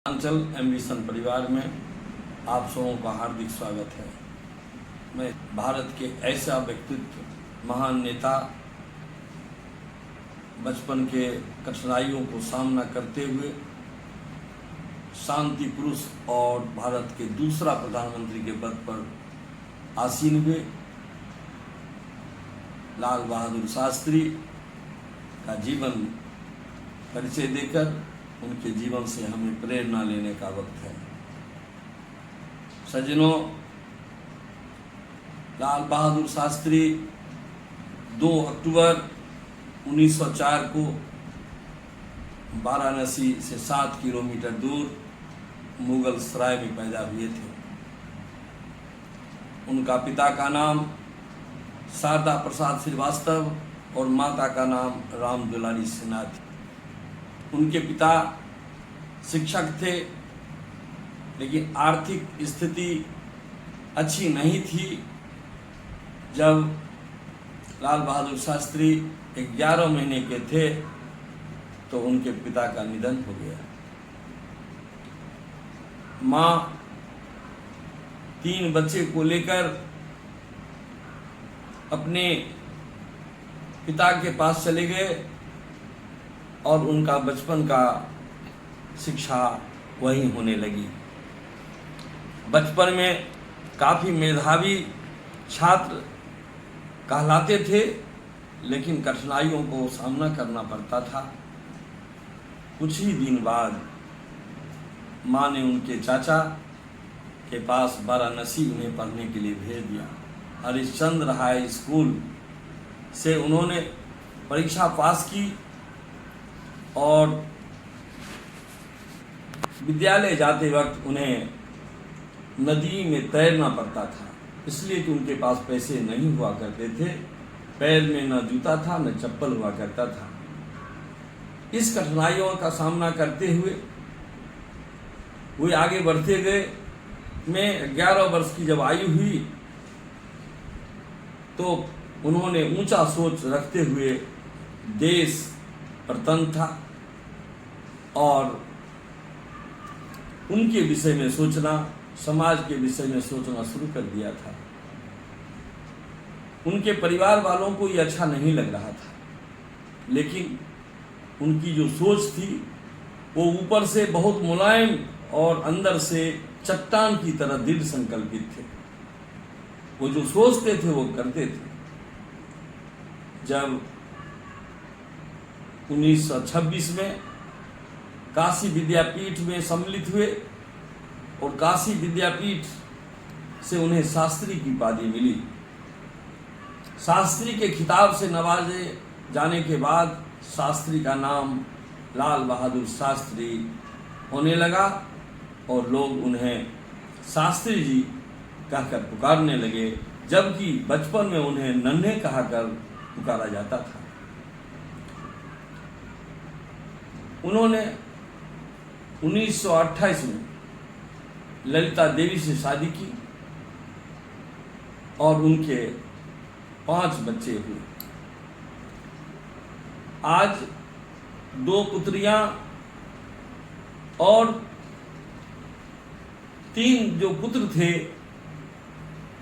अंचल एम्बिशन परिवार में आप सबों का हार्दिक स्वागत है। मैं भारत के ऐसा व्यक्तित्व, महान नेता, बचपन के कठिनाइयों को सामना करते हुए शांति पुरुष और भारत के दूसरा प्रधानमंत्री के पद पर आसीन हुए लाल बहादुर शास्त्री का जीवन परिचय देकर उनके जीवन से हमें प्रेरणा लेने का वक्त है। सज्जनों, लाल बहादुर शास्त्री 2 अक्टूबर 1904 को वाराणसी से 7 किलोमीटर दूर मुगल सराय में पैदा हुए थे। उनका पिता का नाम शारदा प्रसाद श्रीवास्तव और माता का नाम राम दुलारी सिन्हा थी। उनके पिता शिक्षक थे, लेकिन आर्थिक स्थिति अच्छी नहीं थी। जब लाल बहादुर शास्त्री 11 महीने के थे तो उनके पिता का निधन हो गया। माँ 3 बच्चे को लेकर अपने पिता के पास चले गए और उनका बचपन का शिक्षा वहीं होने लगी। बचपन में काफ़ी मेधावी छात्र कहलाते थे, लेकिन कठिनाइयों को सामना करना पड़ता था। कुछ ही दिन बाद माँ ने उनके चाचा के पास वाराणसी उन्हें पढ़ने के लिए भेज दिया। हरिश्चंद्र हाई स्कूल से उन्होंने परीक्षा पास की और विद्यालय जाते वक्त उन्हें नदी में तैरना पड़ता था, इसलिए कि उनके पास पैसे नहीं हुआ करते थे। पैर में न जूता था न चप्पल हुआ करता था। इस कठिनाइयों का सामना करते हुए वे आगे बढ़ते गए। में 11 वर्ष की जब आयु हुई तो उन्होंने ऊंचा सोच रखते हुए देश प्रतंत्र था और उनके विषय में सोचना, समाज के विषय में सोचना शुरू कर दिया था। उनके परिवार वालों को ये अच्छा नहीं लग रहा था, लेकिन उनकी जो सोच थी वो ऊपर से बहुत मुलायम और अंदर से चट्टान की तरह दृढ़ संकल्पित थे। वो जो सोचते थे वो करते थे। जब 1926 में काशी विद्यापीठ में सम्मिलित हुए और काशी विद्यापीठ से उन्हें शास्त्री की उपाधि मिली। शास्त्री के खिताब से नवाजे जाने के बाद शास्त्री का नाम लाल बहादुर शास्त्री होने लगा और लोग उन्हें शास्त्री जी कहकर पुकारने लगे, जबकि बचपन में उन्हें नन्हे कहकर पुकारा जाता था। उन्होंने 1928 में ललिता देवी से शादी की और उनके 5 बच्चे हुए। आज 2 पुत्रियां और 3 जो पुत्र थे,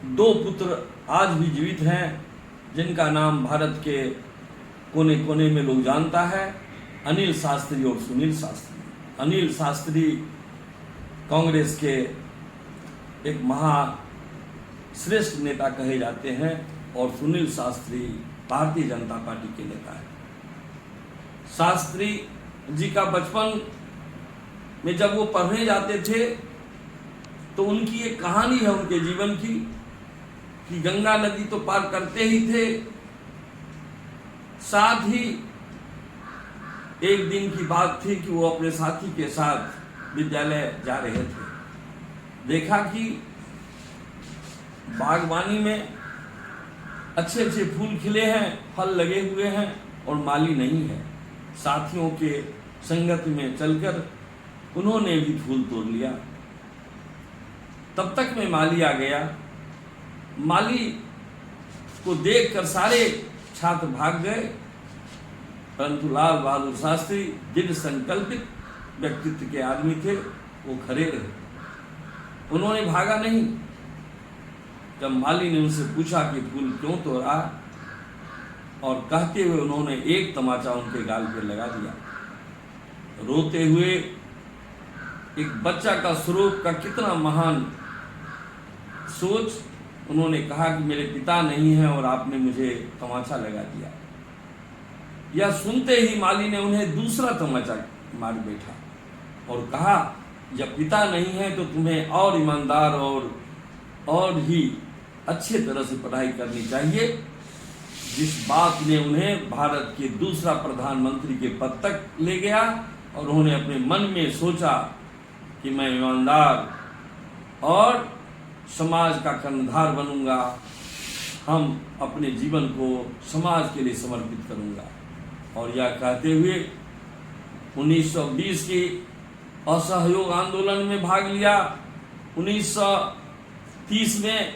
2 पुत्र आज भी जीवित हैं, जिनका नाम भारत के कोने कोने में लोग जानता है, अनिल शास्त्री और सुनील शास्त्री। अनिल शास्त्री कांग्रेस के एक श्रेष्ठ नेता कहे जाते हैं और सुनील शास्त्री भारतीय जनता पार्टी के नेता हैं। शास्त्री जी का बचपन में जब वो पढ़ने जाते थे तो उनकी एक कहानी है उनके जीवन की कि गंगा नदी तो पार करते ही थे, साथ ही एक दिन की बात थी कि वो अपने साथी के साथ विद्यालय जा रहे थे। देखा कि बागवानी में अच्छे अच्छे फूल खिले हैं, फल लगे हुए हैं और माली नहीं है। साथियों के संगत में चलकर उन्होंने भी फूल तोड़ लिया। तब तक में माली आ गया। माली को देखकर सारे छात्र भाग गए, परंतु लाल बहादुर शास्त्री दृढ़ संकल्पित व्यक्तित्व के आदमी थे। वो खड़े रहे, उन्होंने भागा नहीं। जब माली ने उनसे पूछा कि फूल क्यों तोड़ा, और कहते हुए उन्होंने एक तमाचा उनके गाल पे लगा दिया। रोते हुए एक बच्चा का स्वरूप का कितना महान सोच, उन्होंने कहा कि मेरे पिता नहीं है और आपने मुझे तमाचा लगा दिया। यह सुनते ही माली ने उन्हें दूसरा तमाचा मार बैठा और कहा, जब पिता नहीं है तो तुम्हें और ईमानदार और ही अच्छे तरह से पढ़ाई करनी चाहिए। जिस बात ने उन्हें भारत के दूसरा प्रधानमंत्री के पद तक ले गया, और उन्होंने अपने मन में सोचा कि मैं ईमानदार और समाज का कर्णधार बनूंगा, हम अपने जीवन को समाज के लिए समर्पित करूंगा। और यह कहते हुए 1920 की असहयोग आंदोलन में भाग लिया। 1930 में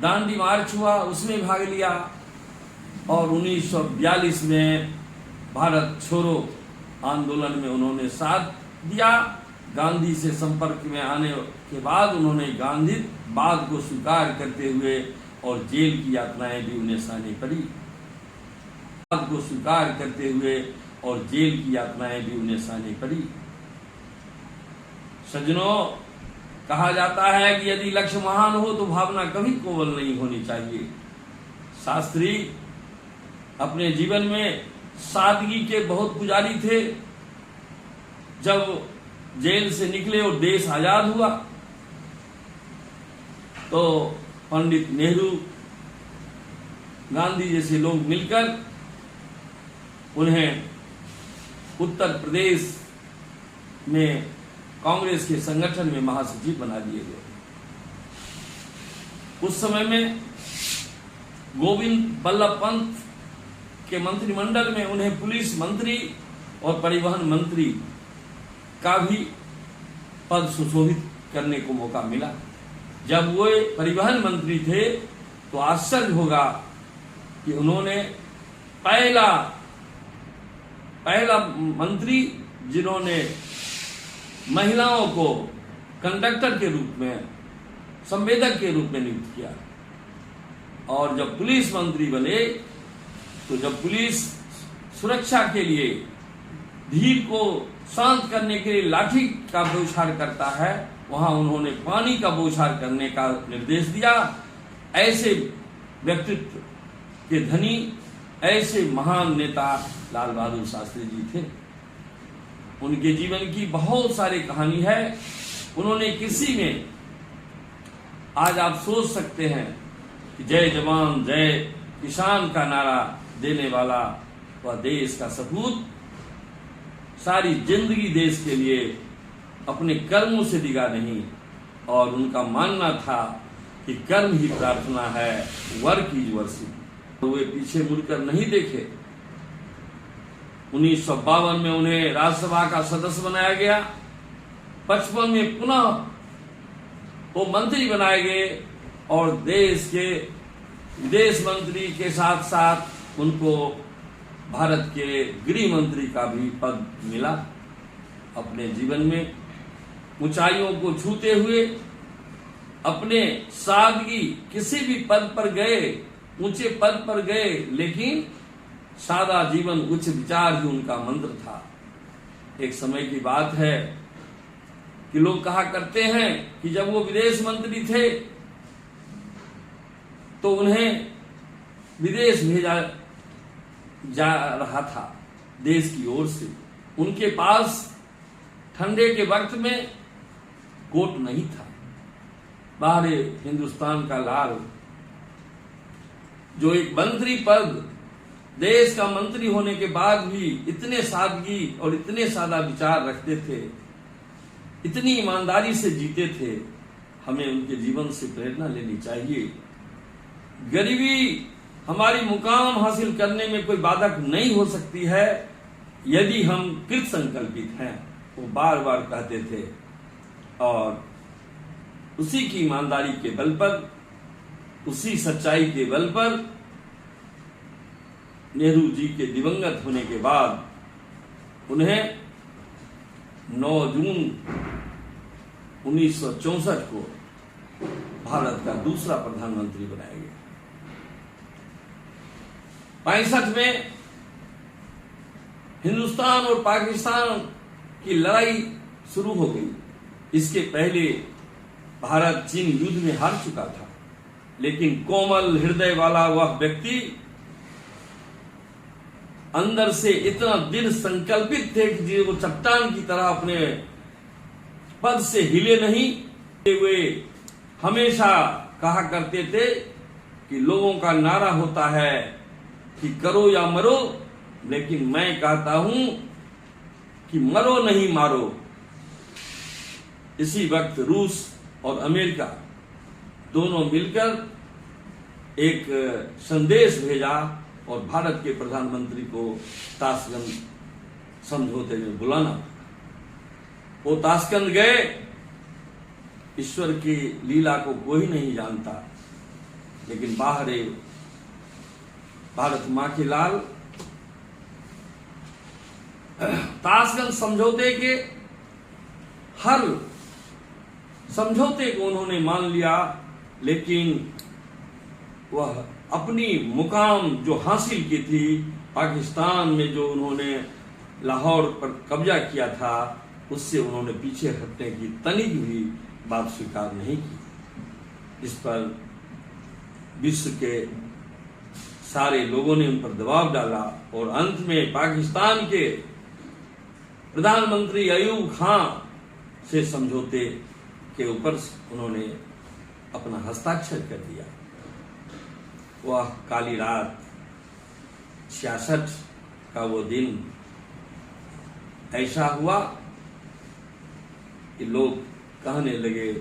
दांडी मार्च हुआ, उसमें भाग लिया, और 1942 में भारत छोड़ो आंदोलन में उन्होंने साथ दिया। गांधी से संपर्क में आने के बाद उन्होंने गांधीवाद को स्वीकार करते हुए और जेल की यातनाएं भी उन्हें सहनी पड़ी, को स्वीकार करते हुए और जेल की यातनाएं भी उन्हें सहनी पड़ी। सज्जनों, कहा जाता है कि यदि लक्ष्य महान हो तो भावना कभी कोमल नहीं होनी चाहिए। शास्त्री अपने जीवन में सादगी के बहुत पुजारी थे। जब जेल से निकले और देश आजाद हुआ तो पंडित नेहरू, गांधी जैसे लोग मिलकर उन्हें उत्तर प्रदेश में कांग्रेस के संगठन में महासचिव बना दिए गए। उस समय में गोविंद बल्लभ पंत के मंत्रिमंडल में उन्हें पुलिस मंत्री और परिवहन मंत्री का भी पद सुशोभित करने को मौका मिला। जब वो परिवहन मंत्री थे तो आश्चर्य होगा कि उन्होंने पहला मंत्री जिन्होंने महिलाओं को कंडक्टर के रूप में, संवेदक के रूप में नियुक्त किया। और जब पुलिस मंत्री बने तो जब पुलिस सुरक्षा के लिए भीड़ को शांत करने के लिए लाठी का बौछार करता है, वहां उन्होंने पानी का बौछार करने का निर्देश दिया। ऐसे व्यक्तित्व के धनी, ऐसे महान नेता लाल बहादुर शास्त्री जी थे। उनके जीवन की बहुत सारी कहानी है। उन्होंने किसी में, आज आप सोच सकते हैं कि जय जवान जय किसान का नारा देने वाला वह देश का सपूत सारी जिंदगी देश के लिए अपने कर्मों से डिगा नहीं, और उनका मानना था कि कर्म ही प्रार्थना है, वर्क इज वर्शिप। वे पीछे मुड़कर नहीं देखे। 1952 में उन्हें राज्यसभा का सदस्य बनाया गया। 55 में पुनः वो मंत्री बनाए गए और देश के विदेश मंत्री के साथ साथ उनको भारत के गृह मंत्री का भी पद मिला। अपने जीवन में ऊंचाइयों को छूते हुए अपने सादगी, किसी भी पद पर गए, ऊंचे पद पर गए, लेकिन सादा जीवन, उच्च विचार ही उनका मंत्र था। एक समय की बात है कि लोग कहा करते हैं कि जब वो विदेश मंत्री थे तो उन्हें विदेश भेजा जा रहा था देश की ओर से। उनके पास ठंडे के वक्त में कोट नहीं था। बाहर हिंदुस्तान का लाल, जो एक मंत्री पद, देश का मंत्री होने के बाद भी इतने सादगी और इतने सादा विचार रखते थे, इतनी ईमानदारी से जीते थे, हमें उनके जीवन से प्रेरणा लेनी चाहिए। गरीबी हमारी मुकाम हासिल करने में कोई बाधक नहीं हो सकती है यदि हम कृत संकल्पित हैं, वो बार बार कहते थे। और उसी की ईमानदारी के बल पर, उसी सच्चाई के बल पर नेहरू जी के दिवंगत होने के बाद उन्हें 9 जून 1964 को भारत का दूसरा प्रधानमंत्री बनाया गया। 65 में हिंदुस्तान और पाकिस्तान की लड़ाई शुरू हो गई। इसके पहले भारत चीन युद्ध में हार चुका था, लेकिन कोमल हृदय वाला वह व्यक्ति अंदर से इतना दृढ़ संकल्पित थे कि वो चट्टान की तरह अपने पद से हिले नहीं। वे हमेशा कहा करते थे कि लोगों का नारा होता है कि करो या मरो, लेकिन मैं कहता हूं कि मरो नहीं मारो। इसी वक्त रूस और अमेरिका दोनों मिलकर एक संदेश भेजा और भारत के प्रधानमंत्री को ताशकंद समझौते में बुलाना। वो ताशकंद गए। ईश्वर की लीला को कोई नहीं जानता, लेकिन बाहर भारत मां के लाल ताशकंद समझौते के हर समझौते को उन्होंने मान लिया, लेकिन वह अपनी मुकाम जो हासिल की थी, पाकिस्तान में जो उन्होंने लाहौर पर कब्जा किया था, उससे उन्होंने पीछे हटने की तनिक भी बात स्वीकार नहीं की। इस पर विश्व के सारे लोगों ने उन पर दबाव डाला और अंत में पाकिस्तान के प्रधानमंत्री अयूब खान से समझौते के ऊपर उन्होंने अपना हस्ताक्षर कर दिया। वह काली रात 66 का वो दिन ऐसा हुआ कि लोग कहने लगे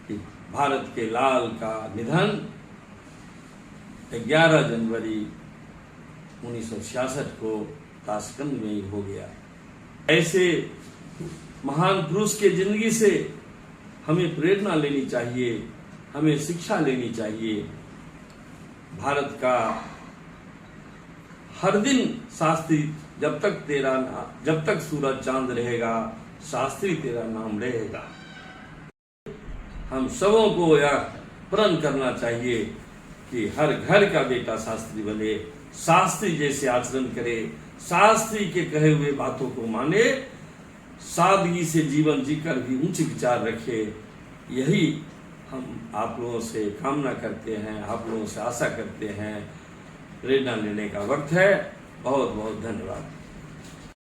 कि भारत के लाल का निधन 11 जनवरी 1966 को ताशकंद में ही हो गया। ऐसे महान पुरुष के जिंदगी से हमें प्रेरणा लेनी चाहिए, हमें शिक्षा लेनी चाहिए। भारत का हर दिन शास्त्री, जब तक सूरज चांद रहेगा, शास्त्री तेरा नाम रहेगा। हम सबों को यह प्रण करना चाहिए कि हर घर का बेटा शास्त्री बने, शास्त्री जैसे आचरण करे, शास्त्री के कहे हुए बातों को माने, सादगी से जीवन जीकर भी उच्च विचार रखे। यही हम आप लोगों से कामना करते हैं, आप लोगों से आशा करते हैं। प्रेरणा लेने का वक्त है। बहुत बहुत धन्यवाद।